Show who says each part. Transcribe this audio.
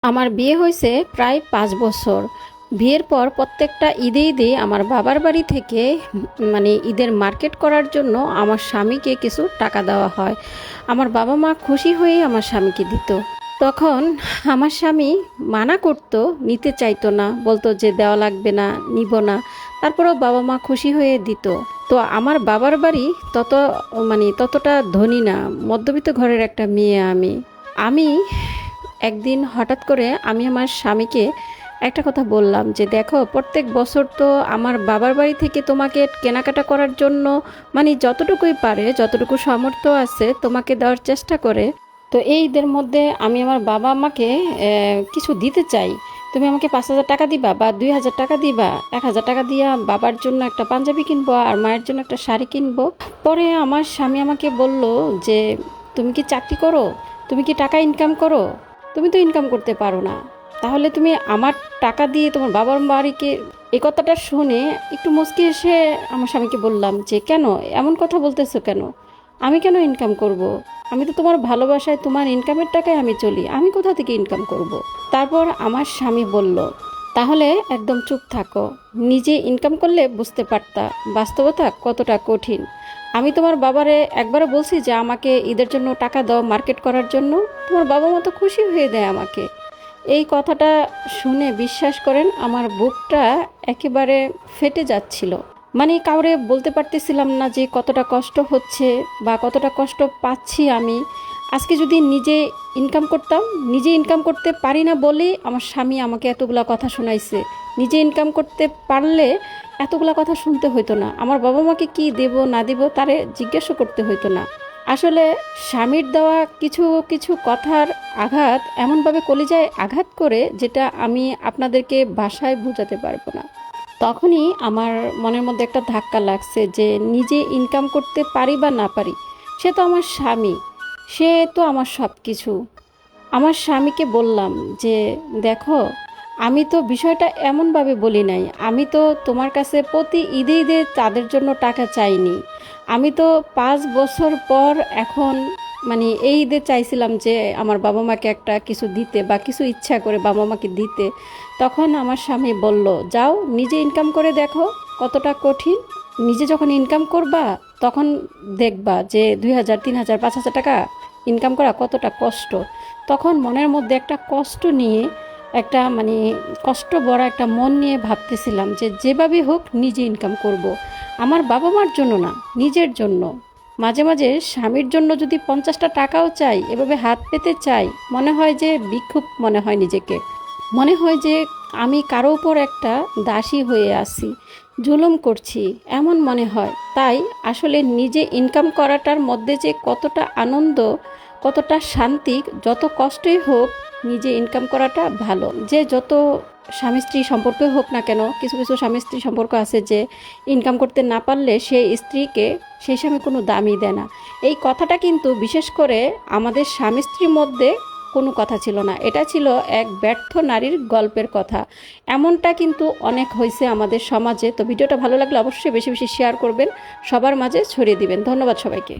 Speaker 1: আমার বিয়ে হয়েছে প্রায় 5 বছর। বিয়ের পর প্রত্যেকটা ঈদে ঈদে আমার বাবার বাড়ি থেকে মানে ঈদের মার্কেট করার জন্য আমার স্বামীকে কিছু টাকা দেওয়া হয়। আমার বাবা মা খুশি হয়ে আমার স্বামীকে দিত। তখন আমার স্বামী মানা করতো, নিতে চাইতো না, বলতো যে দেওয়া লাগবে না, নিব না। তারপরেও বাবা মা খুশি হয়ে দিত। তো আমার বাবার বাড়ি ততটা ধনী না, মধ্যবিত্ত ঘরের একটা মেয়ে আমি। আমি একদিন হঠাৎ করে আমি আমার স্বামীকে একটা কথা বললাম যে দেখো, প্রত্যেক বছর তো আমার বাবার বাড়ি থেকে তোমাকে কেনাকাটা করার জন্য যতটুকুই পারে, যতটুকু সামর্থ্য আছে তোমাকে দেওয়ার চেষ্টা করে। তো এই ঈদের মধ্যে আমি আমার বাবা আমাকে কিছু দিতে চাই। তুমি আমাকে 5,000 টাকা দিবা বা 2,000 টাকা দিবা, 1,000 টাকা দিয়া বাবার জন্য একটা পাঞ্জাবি কিনবো আর মায়ের জন্য একটা শাড়ি কিনবো। পরে আমার স্বামী আমাকে বলল যে তুমি কি চাকরি করো, তুমি কি টাকা ইনকাম করো? তুমি তো ইনকাম করতে পারো না, তাহলে তুমি আমার টাকা দিয়ে তোমার বাবার বাড়িকে। এই কথাটা শুনে একটু মুচকি এসে আমার স্বামীকে বললাম যে কেন এমন কথা বলতেছো কেন? আমি কেন ইনকাম করব? আমি তো তোমার ভালোবাসায়, তোমার ইনকামের টাকায় আমি চলি, আমি কোথা থেকে ইনকাম করব? তারপর আমার স্বামী বলল, তাহলে একদম চুপ থাকো, নিজে ইনকাম করলে বুঝতে পারতা বাস্তবতা কতটা কঠিন। আমি তোমার বাবারে একবারও বলছি যে আমাকে ঈদের জন্য টাকা দাও মার্কেট করার জন্য? তোমার বাবা মা তো খুশি হয়ে দেয় আমাকে। এই কথাটা শুনে বিশ্বাস করেন আমার বুকটা একেবারে ফেটে যাচ্ছিল। কাউরে বলতে পারতেছিলাম না যে কতটা কষ্ট হচ্ছে বা কতটা কষ্ট পাচ্ছি আমি। আজকে যদি নিজে ইনকাম করতাম, নিজে ইনকাম করতে পারি না বলেই আমার স্বামী আমাকে এতগুলা কথা শোনাইছে। নিজে ইনকাম করতে পারলে এতগুলা কথা শুনতে হইতো না, আমার বাবা মাকে কি দেব না দেব তারে জিজ্ঞাসা করতে হইতো না। আসলে স্বামীর দেওয়া কিছু কিছু কথার আঘাত এমনভাবে কলিজায় আঘাত করে, যেটা আমি আপনাদেরকে ভাষায় বোঝাতে পারবো না। তখনই আমার মনের মধ্যে একটা ধাক্কা লাগছে যে নিজে ইনকাম করতে পারি বা না পারি, সে তো আমার স্বামী, সে তো আমার সব কিছু। আমার স্বামীকে বললাম যে দেখো, আমি তো বিষয়টা এমনভাবে বলি নাই, আমি তো তোমার কাছে প্রতি ঈদে ঈদে তাদের জন্য টাকা চাইনি। আমি তো 5 বছর পর এখন এই ঈদে চাইছিলাম যে আমার বাবা মাকে একটা কিছু দিতে বা কিছু ইচ্ছা করে বাবা মাকে দিতে। তখন আমার স্বামী বলল, যাও নিজে ইনকাম করে দেখো কতটা কঠিন। নিজে যখন ইনকাম করবা তখন দেখবা যে 2,000, 3,000, 5,000 টাকা ইনকাম করা কতটা কষ্ট। তখন মনের মধ্যে একটা কষ্ট নিয়ে, একটা কষ্ট বড় একটা মন নিয়ে ভাবতেছিলাম যে যেভাবে হোক নিজে ইনকাম করব। আমার বাবা মার জন্য না, নিজের জন্য। মাঝে মাঝে স্বামীর জন্য যদি 50টা টাকাও চাই, এভাবে হাত পেতে চাই, মনে হয় যে ভিক্ষুক মনে হয় নিজেকে। মনে হয় যে আমি কারো উপর একটা দাসী হয়ে আছি, জুলুম করছি, এমন মনে হয়। তাই আসলে নিজে ইনকাম করাটার মধ্যে যে কতটা আনন্দ, কতটা শান্তি, যত কষ্টই হোক নিজে ইনকাম করাটা ভালো। যে যত স্বামী স্ত্রী সম্পর্ক হোক না কেন, কিছু কিছু স্বামী স্ত্রী সম্পর্ক আছে যে ইনকাম করতে না পারলে সেই স্ত্রীকে সেই স্বামী কোনো দামই দেয় না। এই কথাটা কিন্তু বিশেষ করে আমাদের স্বামী স্ত্রীর মধ্যে কোনো কথা ছিল না, এটা ছিল এক ব্যর্থ নারীর গল্পের কথা। এমনটা কিন্তু অনেক হয়েছে আমাদের সমাজে। তো ভিডিওটা ভালো লাগলে অবশ্যই বেশি বেশি শেয়ার করবেন, সবার মাঝে ছড়িয়ে দিবেন। ধন্যবাদ সবাইকে।